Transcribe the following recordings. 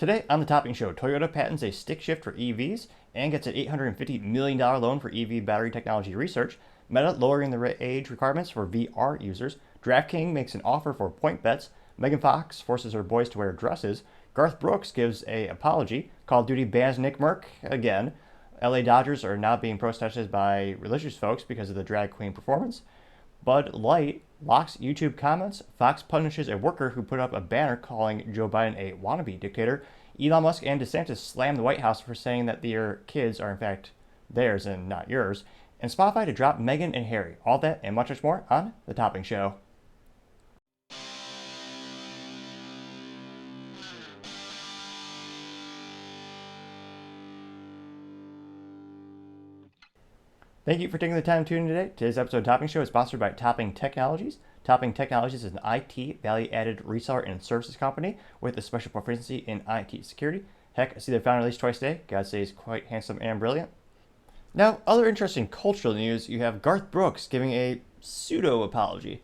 Today on the Topping Show, Toyota patents a stick shift for EVs and gets an $850 million loan for EV battery technology research. Meta lowering the age requirements for VR users. DraftKings makes an offer for point bets. Megan Fox forces her boys to wear dresses. Garth Brooks gives an apology. Call of Duty bans Nick Merck again. LA Dodgers are now being protested by religious folks because of the drag queen performance. Bud Light locks YouTube comments. Fox punishes a worker who put up a banner calling Joe Biden a wannabe dictator. Elon Musk and DeSantis slammed the White House for saying that their kids are in fact theirs and not yours. And Spotify to drop Meghan and Harry. All that and much, much more on The Topping Show. Thank you for taking the time to tune in today. Today's episode of Topping Show is sponsored by Topping Technologies. Topping Technologies is an IT value-added reseller and services company with a special proficiency in IT security. Heck, I see their founder at least twice a day. God say he's quite handsome and brilliant. Now, other interesting cultural news, you have Garth Brooks giving a pseudo-apology.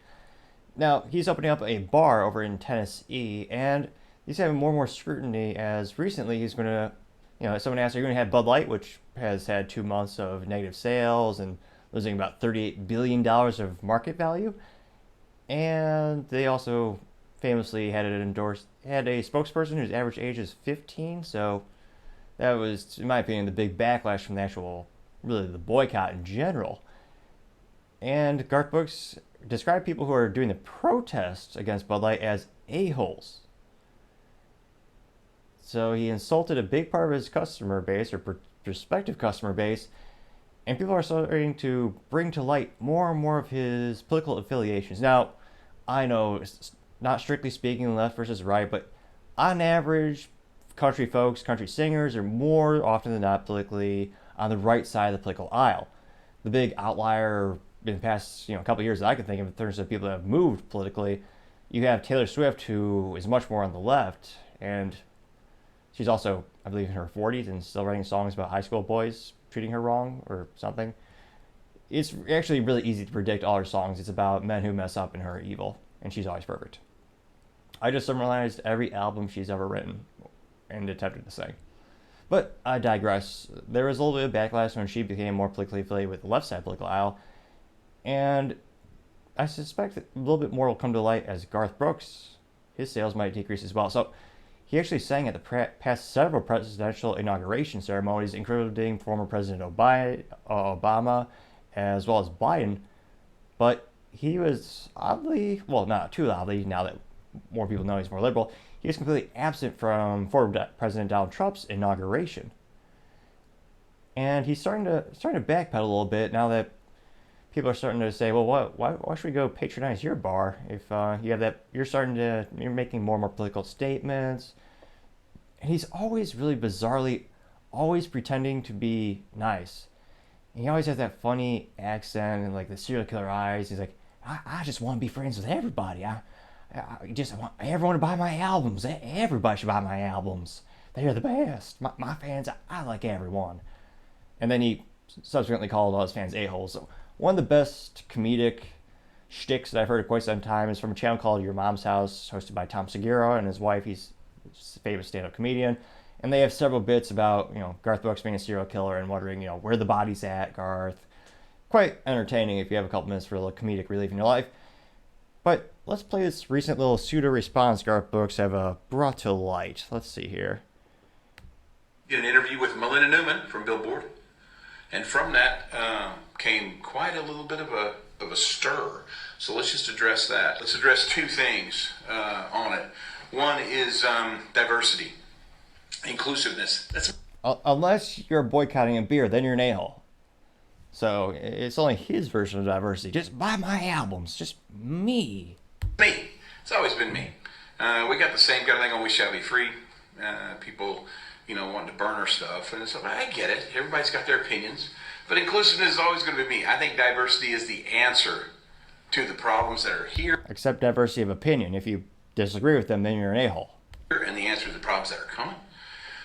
Now, he's opening up a bar over in Tennessee, and he's having more and more scrutiny as recently he's going to, someone asked, are you going to have Bud Light, which has had 2 months of negative sales and losing about $38 billion of market value. And they also famously had a spokesperson whose average age is 15. So that was, in my opinion, the big backlash from the boycott in general. And Garth Brooks described people who are doing the protests against Bud Light as a-holes. So he insulted a big part of his customer base, or prospective customer base, and people are starting to bring to light more and more of his political affiliations. Now, I know it's not strictly speaking left versus right, but on average, country folks, country singers are more often than not politically on the right side of the political aisle. The big outlier in the past couple of years that I can think of in terms of people that have moved politically, you have Taylor Swift, who is much more on the left, and she's also, I believe, in her 40s and still writing songs about high school boys treating her wrong or something. It's actually really easy to predict all her songs. It's about men who mess up and are evil, and she's always perfect. I just summarized every album she's ever written and attempted to sing. But I digress. There was a little bit of backlash when she became more politically affiliated with the left side political aisle, and I suspect that a little bit more will come to light as Garth Brooks, his sales might decrease as well. So he actually sang at the past several presidential inauguration ceremonies, including former President Obama, as well as Biden. But he was oddly, well, not too oddly, now that more people know he's more liberal, he was completely absent from former President Donald Trump's inauguration. And he's starting to backpedal a little bit now that people are starting to say, well, why should we go patronize your bar if you have that? You're making more and more political statements. And he's always really bizarrely, always pretending to be nice. And he always has that funny accent and like the serial killer eyes. He's like, I just want to be friends with everybody. I just want everyone to buy my albums. Everybody should buy my albums. They're the best. My fans, I like everyone. And then he subsequently called all his fans a-holes. So one of the best comedic shticks that I've heard in quite some time is from a channel called Your Mom's House, hosted by Tom Segura and his wife. He's a famous stand-up comedian. And they have several bits about, Garth Brooks being a serial killer and wondering, where the body's at, Garth. Quite entertaining if you have a couple minutes for a little comedic relief in your life. But let's play this recent little pseudo-response Garth Brooks have brought to light. Let's see here. Did an interview with Melinda Newman from Billboard. And from that came quite a little bit of a stir. So let's just address that. Let's address two things on it. One is diversity, inclusiveness. Unless you're boycotting a beer, then you're an a-hole. So it's only his version of diversity. Just buy my albums. Just me. Me. It's always been me. We got the same kind of thing on We Shall Be Free. People, wanting to burn our stuff. And so I get it. Everybody's got their opinions. But inclusiveness is always going to be me. I think diversity is the answer to the problems that are here. Except diversity of opinion. If you disagree with them, then you're an a-hole. And the answer to the problems that are coming.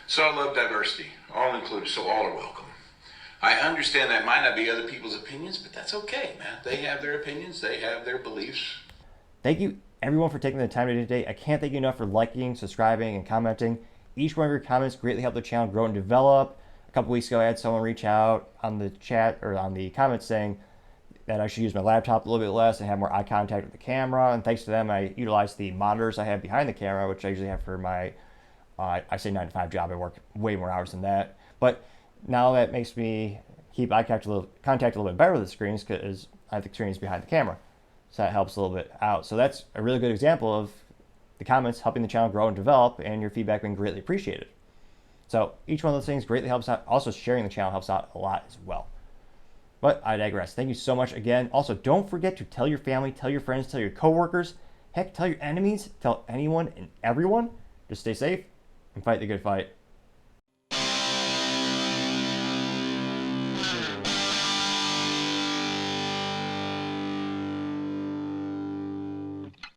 So I love diversity. All included. So all are welcome. I understand that might not be other people's opinions, but that's okay, man. They have their opinions. They have their beliefs. Thank you, everyone, for taking the time today. I can't thank you enough for liking, subscribing, and commenting. Each one of your comments greatly help the channel grow and develop. A couple weeks ago, I had someone reach out on the chat or on the comments saying that I should use my laptop a little bit less and have more eye contact with the camera. And thanks to them, I utilized the monitors I have behind the camera, which I usually have for my, I say 9 to 5 job. I work way more hours than that. But now that makes me keep eye contact a little bit better with the screens because I have the screens behind the camera. So that helps a little bit out. So that's a really good example of the comments helping the channel grow and develop, and your feedback being greatly appreciated. So each one of those things greatly helps out. Also, sharing the channel helps out a lot as well. But I digress. Thank you so much again. Also, don't forget to tell your family, tell your friends, tell your coworkers, heck, tell your enemies, tell anyone and everyone. Just stay safe and fight the good fight.